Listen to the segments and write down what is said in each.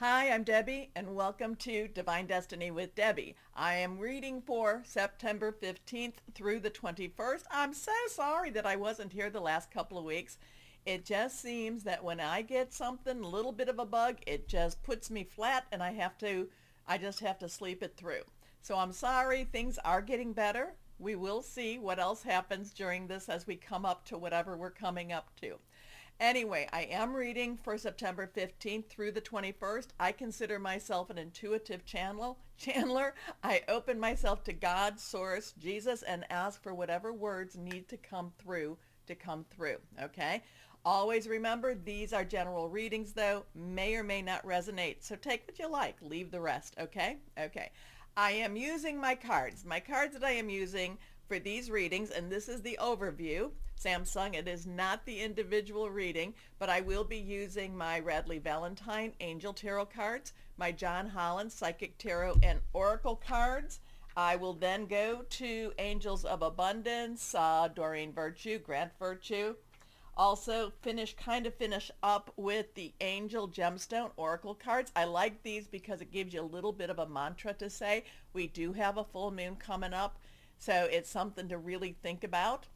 Hi, I'm Debbie, and welcome to Divine Destiny with Debbie. I am reading for September 15th through the 21st. I'm so sorry that I wasn't here the last couple of weeks. It just seems that when I get something, a little bit of a bug, it just puts me flat and I just have to sleep it through. So I'm sorry, things are getting better. We will see what else happens during this as we come up to whatever we're coming up to. Anyway, I am reading for September 15th through the 21st. I consider myself an intuitive channeler. I open myself to God, Source, Jesus, and ask for whatever words need to come through, okay? Always remember, these are general readings, though, may or may not resonate. So take what you like, leave the rest, okay? Okay. I am using my cards. My cards that I am using for these readings, and this is the overview. Samsung, it is not the individual reading, but I will be using my Radley Valentine Angel Tarot cards, my John Holland Psychic Tarot and Oracle cards. I will then go to Angels of Abundance, Doreen Virtue, Grant Virtue. Also finish up with the Angel Gemstone Oracle cards. I like these because it gives you a little bit of a mantra to say. We do have a full moon coming up, so it's something to really think about.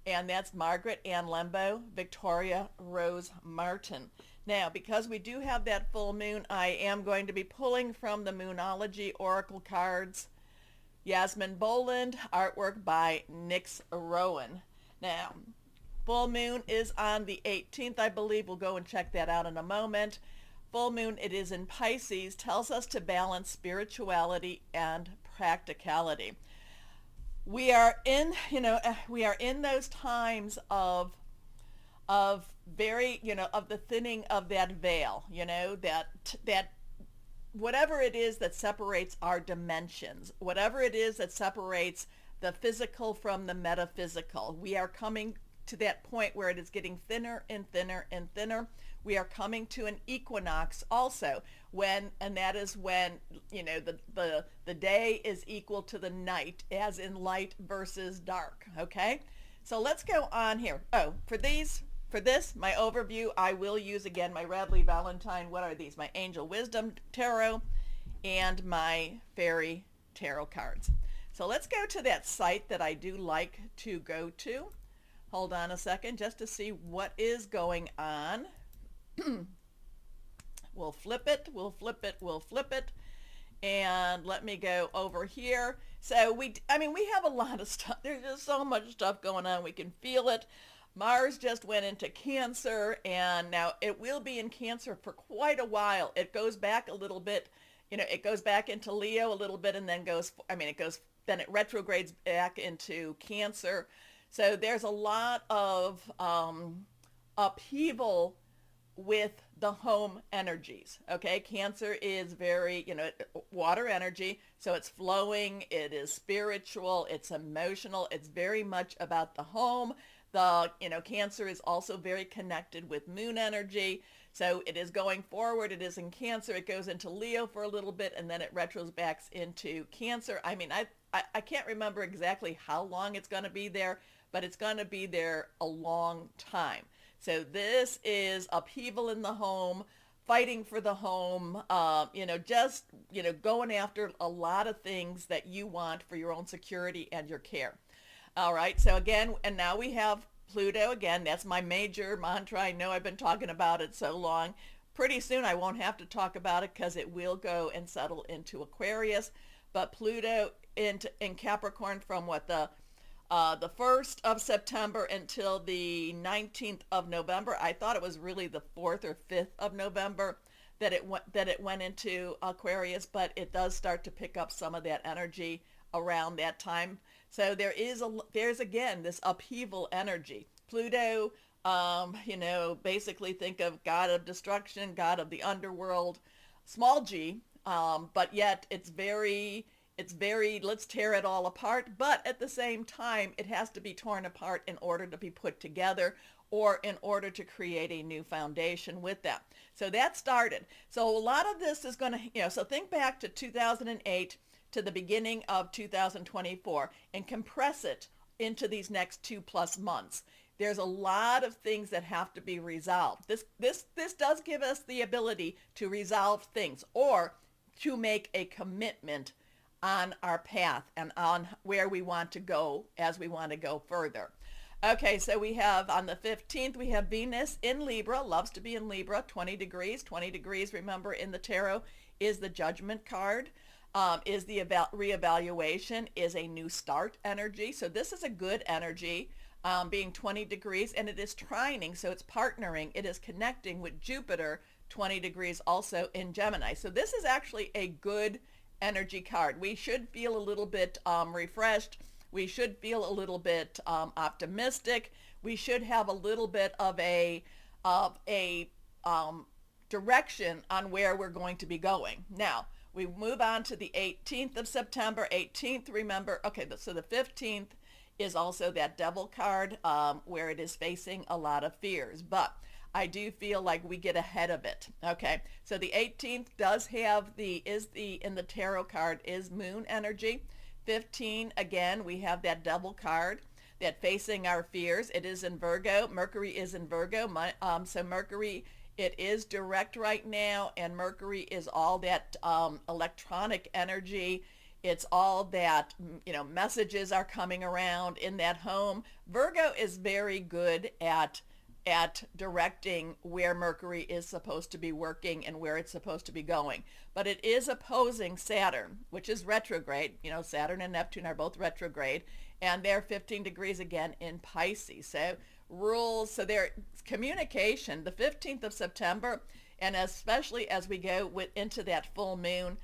And that's Margaret Ann Lembo, Victoria Rose Martin. Now, because we do have that full moon, I am going to be pulling from the Moonology Oracle cards. Yasmin Boland, artwork by Nyx Rowan. Now, full moon is on the 18th, I believe. We'll go and check that out in a moment. Full moon, it is in Pisces, tells us to balance spirituality and practicality. We are in, we are in those times of very, of the thinning of that veil, that whatever it is that separates our dimensions, whatever it is that separates the physical from the metaphysical, we are coming to that point where it is getting thinner and thinner and thinner. We are coming to an equinox also, and that is when the day is equal to the night, as in light versus dark. Okay, so let's go on here. For this my overview, I will use again my Radley Valentine. What are these? My Angel Wisdom Tarot and my Fairy Tarot cards. So let's go to that site that I do like to go to. Hold on a second just to see what is going on. We'll flip it, and let me go over here. So we have a lot of stuff. There's just so much stuff going on. We can feel it. Mars just went into Cancer, and now it will be in Cancer for quite a while. It goes back a little bit, it goes back into Leo a little bit, and then then it retrogrades back into Cancer. So there's a lot of upheaval with the home energies. Okay, Cancer is very, water energy, so it's flowing, it is spiritual, it's emotional, it's very much about the home. Cancer is also very connected with moon energy. So it is going forward, it is in Cancer, it goes into Leo for a little bit, and then it retros back into Cancer. I can't remember exactly how long it's going to be there, but it's going to be there a long time. So this is upheaval in the home, fighting for the home, going after a lot of things that you want for your own security and your care. All right, so again, and now we have Pluto again. That's my major mantra. I know I've been talking about it so long. Pretty soon I won't have to talk about it because it will go and settle into Aquarius. But Pluto in Capricorn from the 1st of September until the 19th of November. I thought it was really the 4th or 5th of November that it went into Aquarius, but it does start to pick up some of that energy around that time. So there's again this upheaval energy. Pluto, basically think of god of destruction, god of the underworld, small g, but yet it's very, let's tear it all apart. But at the same time, it has to be torn apart in order to be put together, or in order to create a new foundation with that. So that started. So a lot of this is going to, so think back to 2008 to the beginning of 2024 and compress it into these next 2+ months. there's a lot of things that have to be resolved. This does give us the ability to resolve things or to make a commitment on our path and on where we want to go as we want to go further. Okay, so we have on the 15th, we have Venus in Libra, loves to be in Libra, 20 degrees. 20 degrees, remember, in the tarot is the Judgment card, is the reevaluation, is a new start energy. So this is a good energy, being 20 degrees, and it is trining, so it's partnering. It is connecting with Jupiter, 20 degrees, also in Gemini. So this is actually a good energy card. We should feel a little bit refreshed. We should feel a little bit optimistic. We should have a little bit of a direction on where we're going to be going. Now, we move on to the 18th of September. 18th, remember, okay, so the 15th is also that Devil card, where it is facing a lot of fears. But I do feel like we get ahead of it. Okay, so the 18th does have in the tarot card is Moon energy. 15, again, we have that Devil card that facing our fears. It is in Virgo. Mercury is in Virgo. So Mercury, it is direct right now, and Mercury is all that electronic energy. It's all that, messages are coming around in that home. Virgo is very good at directing where Mercury is supposed to be working and where it's supposed to be going. But it is opposing Saturn, which is retrograde. Saturn and Neptune are both retrograde, and they're 15 degrees again in Pisces. So their communication, the 15th of September, and especially as we go into that full moon,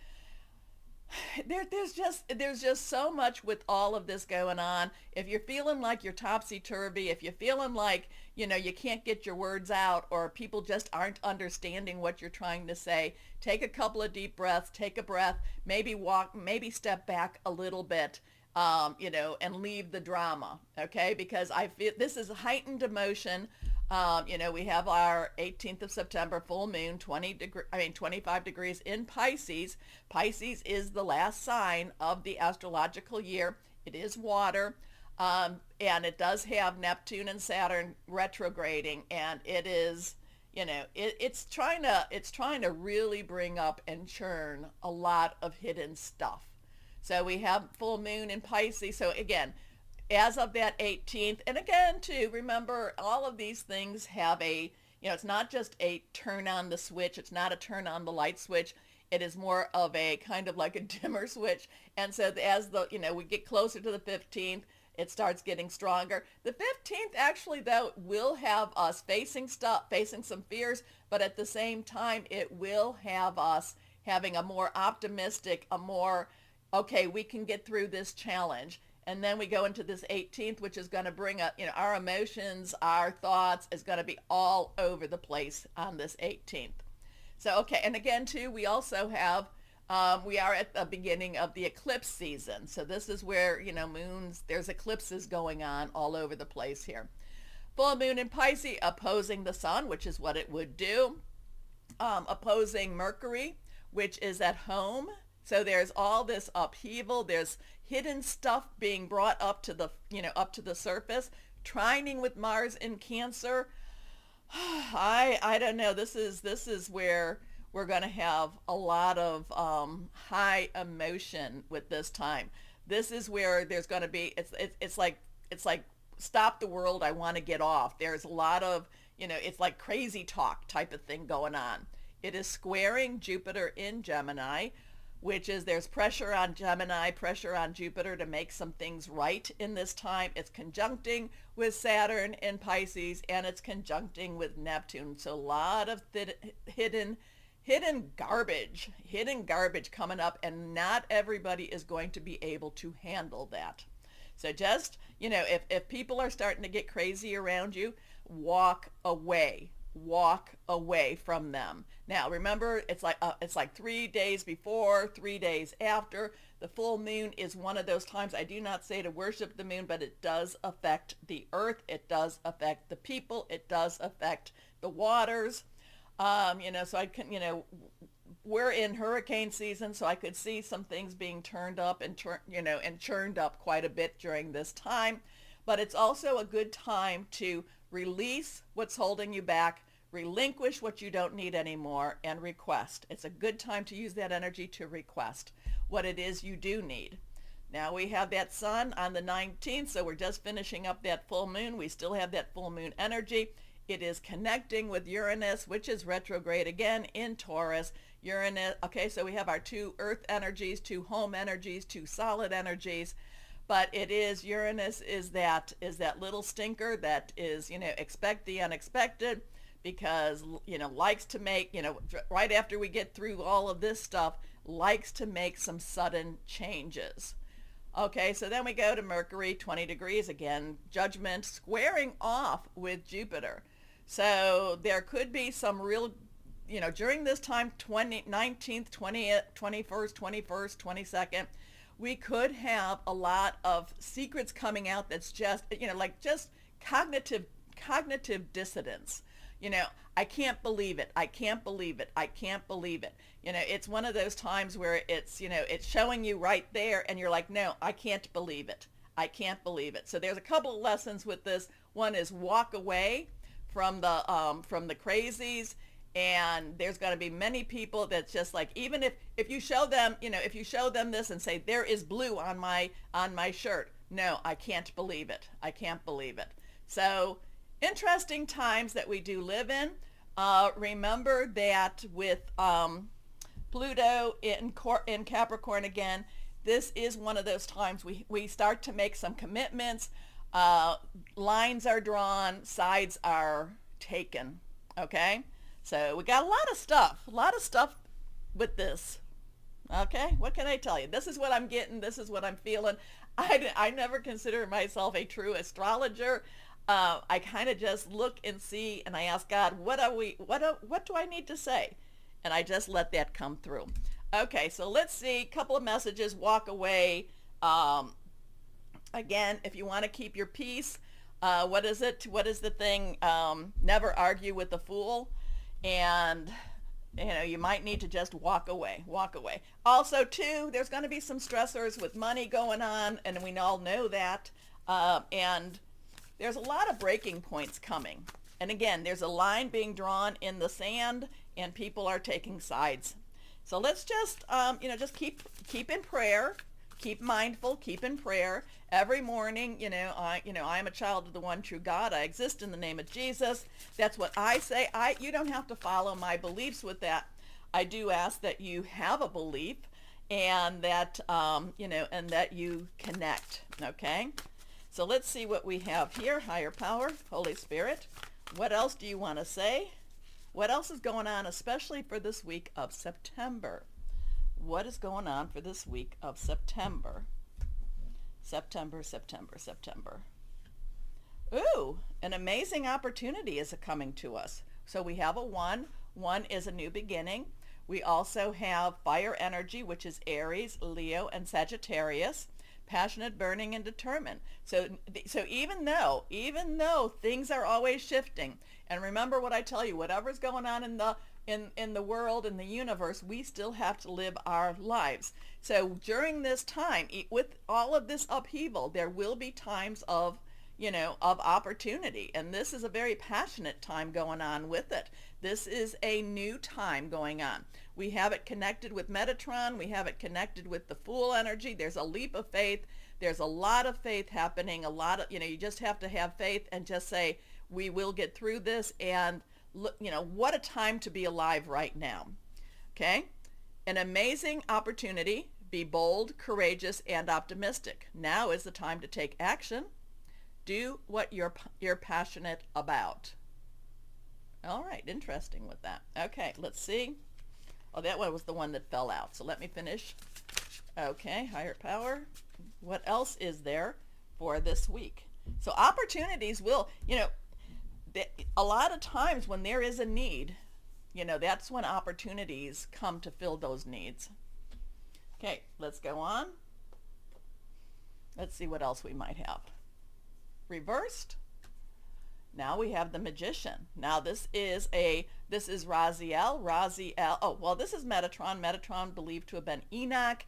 there's just so much with all of this going on. If you're feeling like you're topsy-turvy, if you're feeling like you can't get your words out, or people just aren't understanding what you're trying to say, take a couple of deep breaths, take a breath, maybe step back a little bit, and leave the drama, okay? Because I feel this is heightened emotion. We have our 18th of September full moon, 25 degrees in Pisces. Pisces is the last sign of the astrological year. It is water, and it does have Neptune and Saturn retrograding, and it is, it's trying to really bring up and churn a lot of hidden stuff. So we have full moon in Pisces. So again, as of that 18th, and again, too, remember, all of these things have it's not just a turn on the switch. It's not a turn on the light switch. It is more of a kind of like a dimmer switch. And so as we get closer to the 15th, it starts getting stronger. The 15th, actually, though, will have us facing some fears, but at the same time, it will have us having a more optimistic, okay, we can get through this challenge. And then we go into this 18th, which is going to bring up, our emotions, our thoughts is going to be all over the place on this 18th. So, okay. And again, too, we also have, we are at the beginning of the eclipse season. So this is where, there's eclipses going on all over the place here. Full moon in Pisces opposing the sun, which is what it would do. Opposing Mercury, which is at home. So there's all this upheaval. There's hidden stuff being brought up to the surface. Trining with Mars in Cancer. I don't know. This is where we're going to have a lot of high emotion with this time. This is where there's going to be. It's like stop the world. I want to get off. There's a lot of it's like crazy talk type of thing going on. It is squaring Jupiter in Gemini, which is there's pressure on Gemini, pressure on Jupiter to make some things right in this time. It's conjuncting with Saturn in Pisces, and it's conjuncting with Neptune. So a lot of hidden garbage coming up, and not everybody is going to be able to handle that. So just, if people are starting to get crazy around you, walk away from them. Now, remember, it's like 3 days before, 3 days after. The full moon is one of those times. I do not say to worship the moon, but it does affect the earth. It does affect the people. It does affect the waters. So I can, we're in hurricane season, so I could see some things being turned up and churned up quite a bit during this time. But it's also a good time to Release what's holding you back. Relinquish what you don't need anymore and request. It's a good time to use that energy to request what it is you do need. Now we have that sun on the 19th, so we're just finishing up that full moon. We still have that full moon energy. It is connecting with Uranus, which is retrograde again in Taurus. Uranus, okay, so we have our two earth energies, two home energies, two solid energies. But it is, Uranus is that little stinker that is, expect the unexpected, because, likes to make, right after we get through all of this stuff, likes to make some sudden changes. Okay, so then we go to Mercury, 20 degrees again, judgment, squaring off with Jupiter. So there could be some real, during this time, 19th, 20th, 21st, 22nd, we could have a lot of secrets coming out that's just, just cognitive dissonance. I can't believe it. I can't believe it. I can't believe it. It's one of those times where it's, it's showing you right there and you're like, no, I can't believe it. I can't believe it. So there's a couple of lessons with this. One is walk away from the crazies. And there's going to be many people that's just like, even if you show them, if you show them this and say, there is blue on my shirt. No, I can't believe it. I can't believe it. So interesting times that we do live in. Remember that with Pluto in Capricorn again, this is one of those times we start to make some commitments. Lines are drawn, sides are taken. Okay? So we got a lot of stuff with this. Okay, what can I tell you? This is what I'm getting. This is what I'm feeling. I never consider myself a true astrologer. I kind of just look and see, and I ask God, what do I need to say? And I just let that come through. Okay, so let's see. A couple of messages. Walk away. Again, if you want to keep your peace, what is it? What is the thing? Never argue with the fool. And you might need to just walk away. Also too, there's going to be some stressors with money going on, and we all know that. And there's a lot of breaking points coming. And again, there's a line being drawn in the sand, and people are taking sides. So let's just just keep in prayer. Keep mindful, keep in prayer. Every morning, I am a child of the one true God. I exist in the name of Jesus. That's what I say. You don't have to follow my beliefs with that. I do ask that you have a belief and that, and that you connect. Okay? So let's see what we have here. Higher power, Holy Spirit. What else do you want to say? What else is going on, especially for this week of September? What is going on for this week of September? September. Ooh, an amazing opportunity is coming to us. So we have a 1. 1 is a new beginning. We also have fire energy, which is Aries, Leo, and Sagittarius. Passionate, burning, and determined. So even though things are always shifting, and remember what I tell you, whatever's going on in the world, in the universe, we still have to live our lives. So during this time, with all of this upheaval, there will be times of opportunity. And this is a very passionate time going on with it. This is a new time going on. We have it connected with Metatron. We have it connected with the Fool energy. There's a leap of faith. There's a lot of faith happening. A lot of, you just have to have faith and just say, we will get through this. And what a time to be alive right now. Okay? An amazing opportunity. Be bold, courageous, and optimistic. Now is the time to take action. Do what you're passionate about. All right, interesting with that. Okay, let's see. Oh, that one was the one that fell out. So let me finish. Okay, higher power. What else is there for this week? So opportunities will, a lot of times when there is a need, that's when opportunities come to fill those needs. Okay, let's go on. Let's see what else we might have. Reversed. Now we have the Magician. Now this is Raziel. Oh, well, this is Metatron. Metatron believed to have been Enoch.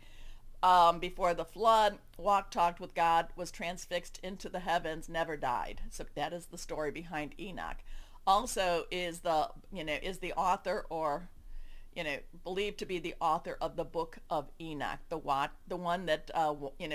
before the flood, walked, talked with God, was transfixed into the heavens, never died. So that is the story behind Enoch. Also is the author, or believed to be the author of the book of Enoch, the one that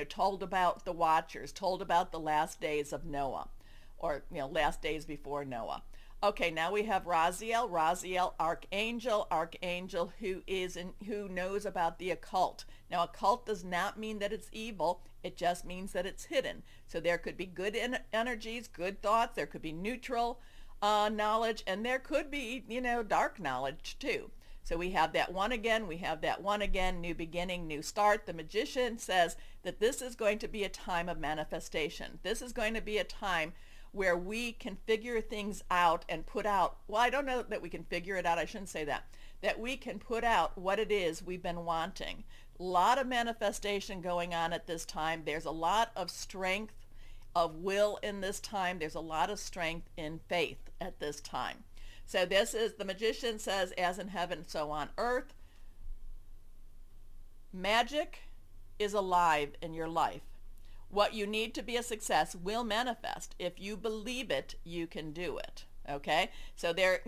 told about the watchers, told about the last days of Noah, or last days before Noah. Okay, now we have Raziel. Raziel, archangel who knows about the occult. Now, occult does not mean that it's evil. It just means that it's hidden. So there could be good energies, good thoughts. There could be neutral knowledge, and there could be, dark knowledge too. So we have that one again. We have that one again. New beginning, new start. The magician says that this is going to be a time of manifestation. This is going to be a time where we can figure things out and put out, well, I don't know that we can figure it out, I shouldn't say that we can put out what it is we've been wanting. A lot of manifestation going on at this time. There's a lot of strength of will in this time. There's a lot of strength in faith at this time. So this is, the magician says, as in heaven, so on earth. Magic is alive in your life. What you need to be a success will manifest. If you believe it, you can do it. Okay? So this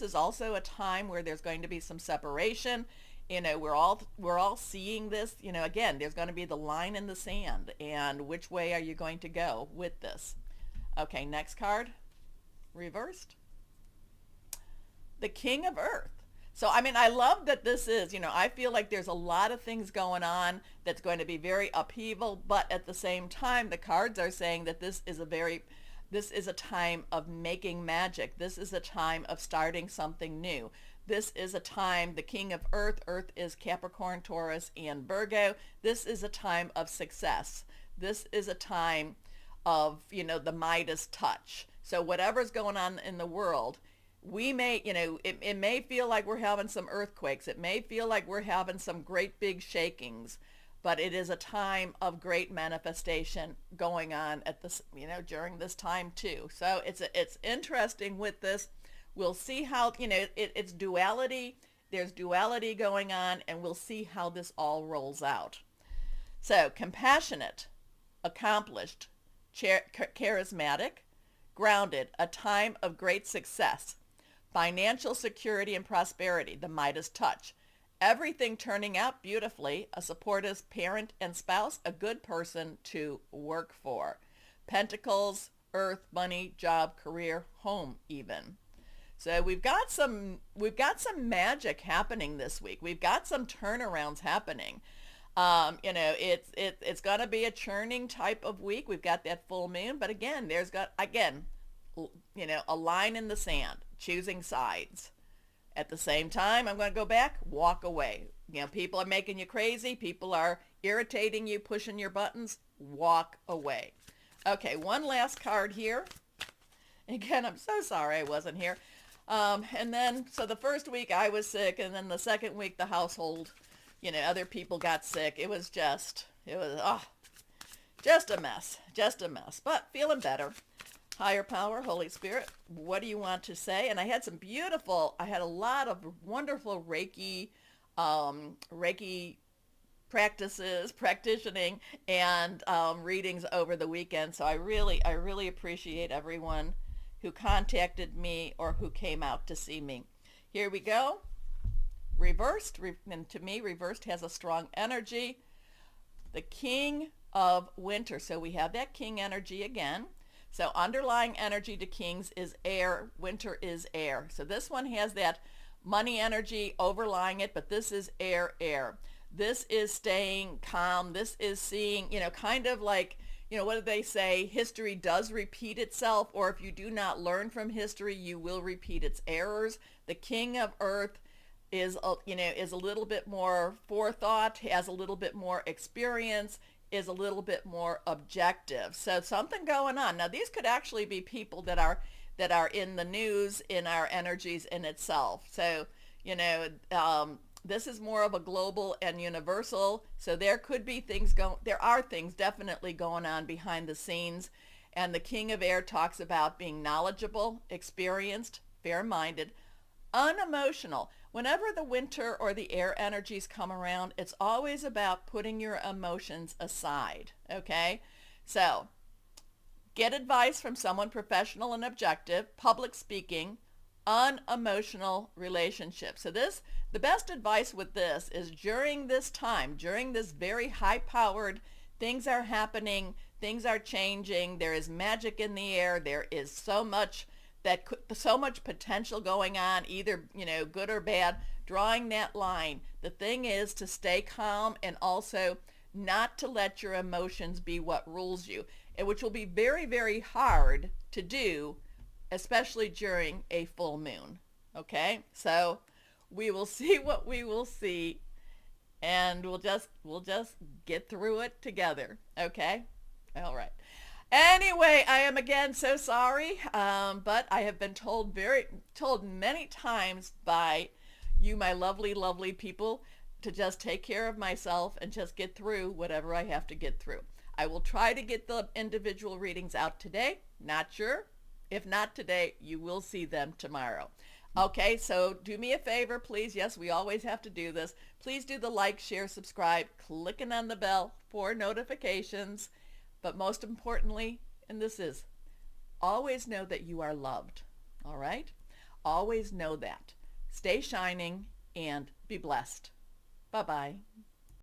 is also a time where there's going to be some separation. We're all seeing this. Again, there's going to be the line in the sand, and which way are you going to go with this? Okay, next card. Reversed. The King of Earth. So, I love that this is, I feel like there's a lot of things going on that's going to be very upheaval, but at the same time, the cards are saying that this is a time of making magic. This is a time of starting something new. This is a time, the King of Earth is Capricorn, Taurus, and Virgo. This is a time of success. This is a time of, the Midas touch. So whatever's going on in the world, we may, it may feel like we're having some earthquakes. It may feel like we're having some great big shakings, but it is a time of great manifestation going on at this, during this time too. So it's interesting with this. We'll see how, it's duality. There's duality going on, and we'll see how this all rolls out. So compassionate, accomplished, charismatic, grounded, a time of great success. Financial security and prosperity, the Midas touch. Everything turning out beautifully, a supportive parent and spouse, a good person to work for. Pentacles, earth, money, job, career, home even. So we've got some magic happening this week. We've got some turnarounds happening. It's going to be a churning type of week. We've got that full moon, but again, a line in the sand, choosing sides. At the same time, I'm going to go back, walk away. People are making you crazy. People are irritating you, pushing your buttons. Walk away. Okay, one last card here. Again, I'm so sorry I wasn't here. And then, so the first week I was sick, and then the second week the household, other people got sick. It was just a mess, but feeling better. Higher power, Holy Spirit, what do you want to say? And I had a lot of wonderful Reiki practicing, and readings over the weekend. So I really appreciate everyone who contacted me or who came out to see me. Here we go. Reversed, and to me, reversed has a strong energy. The King of Winter. So we have that King energy again. So underlying energy to Kings is air. Winter is air. So this one has that money energy overlying it, but this is air. This is staying calm. This is seeing, kind of like, what do they say? History does repeat itself, or if you do not learn from history, you will repeat its errors. The King of Earth is a little bit more forethought, has a little bit more experience, is a little bit more objective. So something going on. Now these could actually be people that are in the news, in our energies in itself. So, this is more of a global and universal. So there could be there are things definitely going on behind the scenes. And the King of Air talks about being knowledgeable, experienced, fair-minded, unemotional. Whenever the winter or the air energies come around, it's always about putting your emotions aside, okay? So get advice from someone professional and objective, public speaking, unemotional relationships. So the best advice with this is during this time, during this very high-powered, things are happening, things are changing, there is magic in the air, there is so much potential going on, either, good or bad, drawing that line. The thing is to stay calm and also not to let your emotions be what rules you, which will be very, very hard to do, especially during a full moon. Okay? So we will see what we will see, and we'll just get through it together. Okay? All right. Anyway, I am again so sorry, but I have been told many times by you, my lovely, lovely people, to just take care of myself and just get through whatever I have to get through. I will try to get the individual readings out today. Not sure. If not today, you will see them tomorrow. Okay, so do me a favor, please. Yes, we always have to do this. Please do the like, share, subscribe, clicking on the bell for notifications. But most importantly, and this is, always know that you are loved. All right? Always know that. Stay shining and be blessed. Bye-bye.